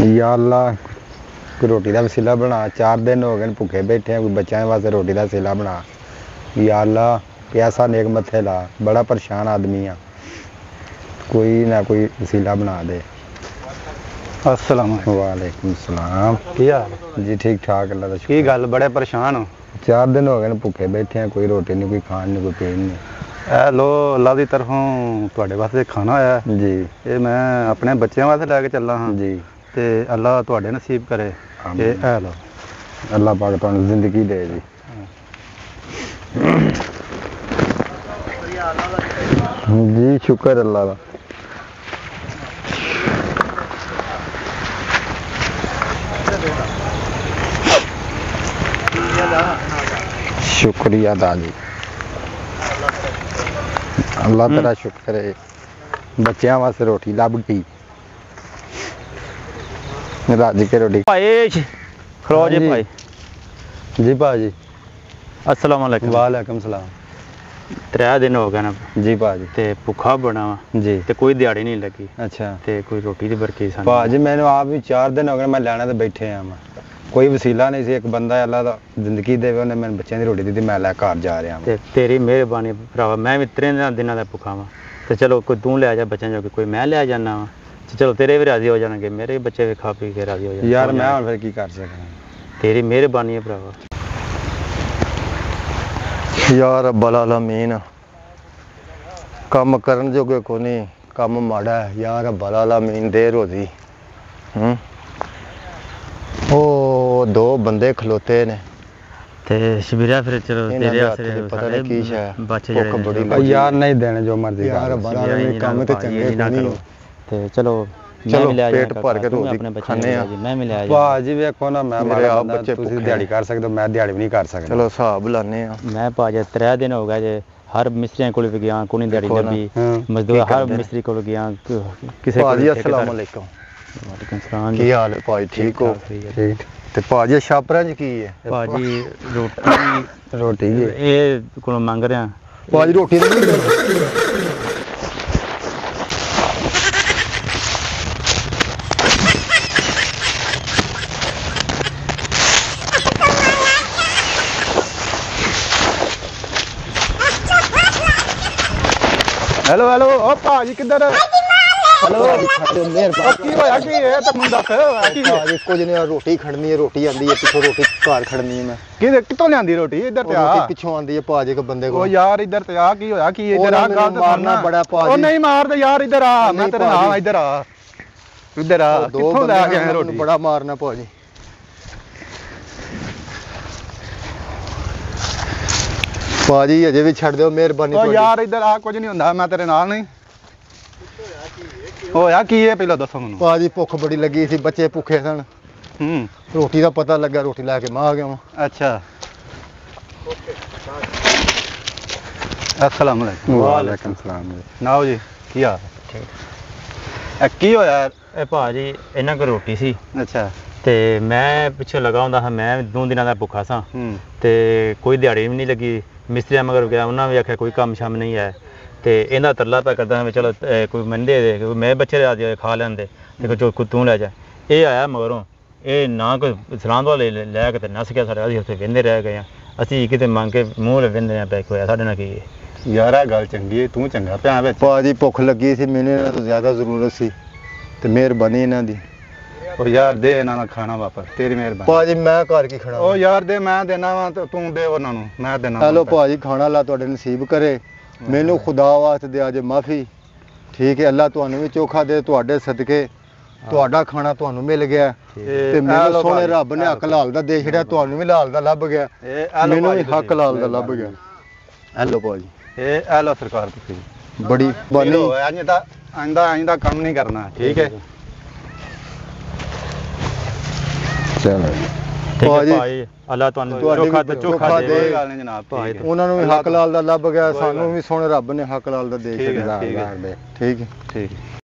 या अल्लाह कोई रोटी का वसीला बना। 4 दिन हो गए भुखे बैठे हैं, कोई बच्चों वास्ते रोटी का वसीला बना। या अल्लाह पैसा नेक मत्थे ला, बड़ा परेशान आदमी आ, कोई ना कोई वसीला बना दे। अस्सलाम वालेकुम सलाम। की हाल जी ठीक ठाक अल्लाह दा की शुक्र। गल बड़े परेशान हो? 4 दिन हो गए भुखे बैठे हैं, कोई रोटी नहीं, कोई खान नहीं, कोई पीन नहीं। ए लो अल्लाह की तरफों ਤੁਹਾਡੇ वास्ते खाना आया जी ये मैं अपने बच्चों वास्ते लैके चला हाँ जी ते अल्लाह ਤੁਹਾਡੇ नसीब करे। आमीन। ये ए लो अल्लाह पाक तुहानू जिंदगी दे जी। जी शुक्र अल्लाह का। शुक्रिया दादी, अल्लाह तेरा शुक्र है, बच्चों वास्ते रोटी लभ गई, रज के रोटी। भाई खलो जी भाई। जी भाजी। अस्सलाम वालेकुम। वालेकुम सलाम। 3 दिन हो गए ना जी भाजी। ते भुखा बना वा जी ते कोई दिहाड़ी नहीं लगी अच्छा ते कोई रोटी दी बरकी सन भाजी मैंने आप भी 4 दिन हो गए मैं लैने ते बैठे हैं, मैं कोई वसीला नहीं सी। एक बंदा अल्लाह दा जिंदगी देवे उन्हें मैंने बच्चों की रोटी दी, मैं लै घर जा रहा ते तेरी मेहरबानी भरावा। मैं भी 3 दिनों का भुखा वा ते चलो कोई तू ले जा बच्चों जो कोई मैं ले जाना वा ते चलो तेरे भी राजी हो जाएंगे, मेरे भी बच्चे भी खा पी के राजी हो जाएंगे। यार मैं हुण फिर की कर सकदा। तेरी मेहरबानी है भरावा। यार रब्बल आलमीन कम करन जोगे को नहीं, कम माड़ा है यार रब्बल आलमीन दे रोजी। ओ 2 बंदे खलोते ने ते शबीरा फिर चलो इन्हां तेरे दे आसरे हत्थ च पता नहीं की शै बच्चे भुख जेह्ड़े बड़ी ने। लगी। यार नहीं देने जो मर्जी यार कर। रब्बल आलमीन काम ते चंगे ना नहीं। करो ते चलो मैं चलो भी ले पेट जाया भर के तू भी रोटी अपने बच्चे खाने आ। मैं भी ले आया भाजी वेखो ना मैं मेरे माड़ा आप बंदा, बच्चे तुसीं भुखे दिहाड़ी कर सकदे हो, मैं दिहाड़ी भी नहीं कर सकदा। चलो हिसाब लाने आ। मैं भाजे 3 दिन हो गए जे हर मिस्त्रियों को भी गया, कोई दिहाड़ी देखो ना, लभी मजदूर हर करदे ने? मिस्त्री को गया किसी भाजी अस्सलाम वालेकुम। वालेकुम सलाम की हाल है भाई, ठीक हो? ठीक ते भाजी छापरां च की है? भाजी रोटी रोटी जी ये को मंग रहा भाजी रोटी तो नहीं हेलो हेलो ओ भाजी किधर? हेलो की होया की है ते मुंडा की भाजी कुछ नहीं, रोटी खड़नी है, रोटी आंदी है पिछों, रोटी घर खड़नी है। मैं की कितों लियांदी रोटी? इधर ते रोटी आ पिछों आंदी है भाजी के बंदे ओ को। यार इधर ते आ की होया की? इधर आ मैनू गल तो मारना सुनना बड़ा भाजी। ओ नहीं मार दे यार, इधर आ मैं नहीं तेरे भाजी। नाल इधर आ, इधर आ। 2 कित्थों बंदे लै के आए ने, रोटी? मैनू बड़ा मारना भाजी। भाजी अजे भी छड़ दो मेहरबानी। ओ यार इधर आ, कुछ नहीं हुंदा, मैं तेरे नाल नहीं। होया की है पहला दसो मैनू। भाजी भुख बड़ी लगी सी, बच्चे भुखे सन, रोटी का पता लगा, रोटी लैके मैं आ गया वां। अच्छा अस्सलाम वालेकुम। वालेकुम सलाम। नाओ जी की हाल? की होया? ए भाजी इन्हां को रोटी सी अच्छा ते मैं पिछे लगा हुंदा हा, मैं 2 दिनों का भुखा सा ते कोई दिहाड़ी भी नहीं लगी। मिस्त्रियां मगर गया, उन्होंने भी आख्या कोई कम शम नहीं है ते इन्दा तरला पै करदा भी चलो कोई मन दे दे, मेरे बच्चे राजी होए खा लैंदे ते जो कोई तू लै जा। ये आया मगरों ये ना कोई सलाम वाले लै के नस गया साढ़े, असीं उत्थे वेंदे रह गए असीं किते मंग के मूँह वेंदे हैं पै होया साढ़े नाल की है। यार आ गल चंगी है, तू चंगा पिया बिच। भाजी भुख लगी सी, मैनू इन्हां तो ज्यादा जरूरत सी ते मेहरबानी इन्हां दी। ओ यार दे इन्हां दा खाना वापस, तेरी मेहरबानी। भाजी मैं घर की खड़ा। ओ यार दे, मैं देना वा ते तू दे उन्हां नूं, मैं देना। हेलो भाजी खाना अल्लाह तुहाडे नसीब करे, मैनू खुदा वास्ते दे अज माफ़ी, ठीक है? अल्लाह तुहानू भी चोखा दे, तुहाडे सदके तुहाडा खाना तुहानू मिल गया ते मैनू सोहणे रब ने हक लाल दा दे छड़िया, तुहानू भी लाल दा लभ गया, मैनू भी हक लाल दा लभ गया। हेलो भाजी ए हेलो सरकार तुसी बड़ी बनी बनी आइंदा काम नहीं करना, ठीक है? चलो ठीक है भाजी, भाई अल्लाह तुहानू तुहाडी चोखा भी ते चोखा चोखा दे। दे। कोई गल नहीं जनाब, भाई ठीक है। उन्होंने भी हक लाल दा लभ गया, सानू भी सोहणे रब ने हक लाल दा दे ठीक है, छड़िया, ठीक है। ठीक है? ठीक है।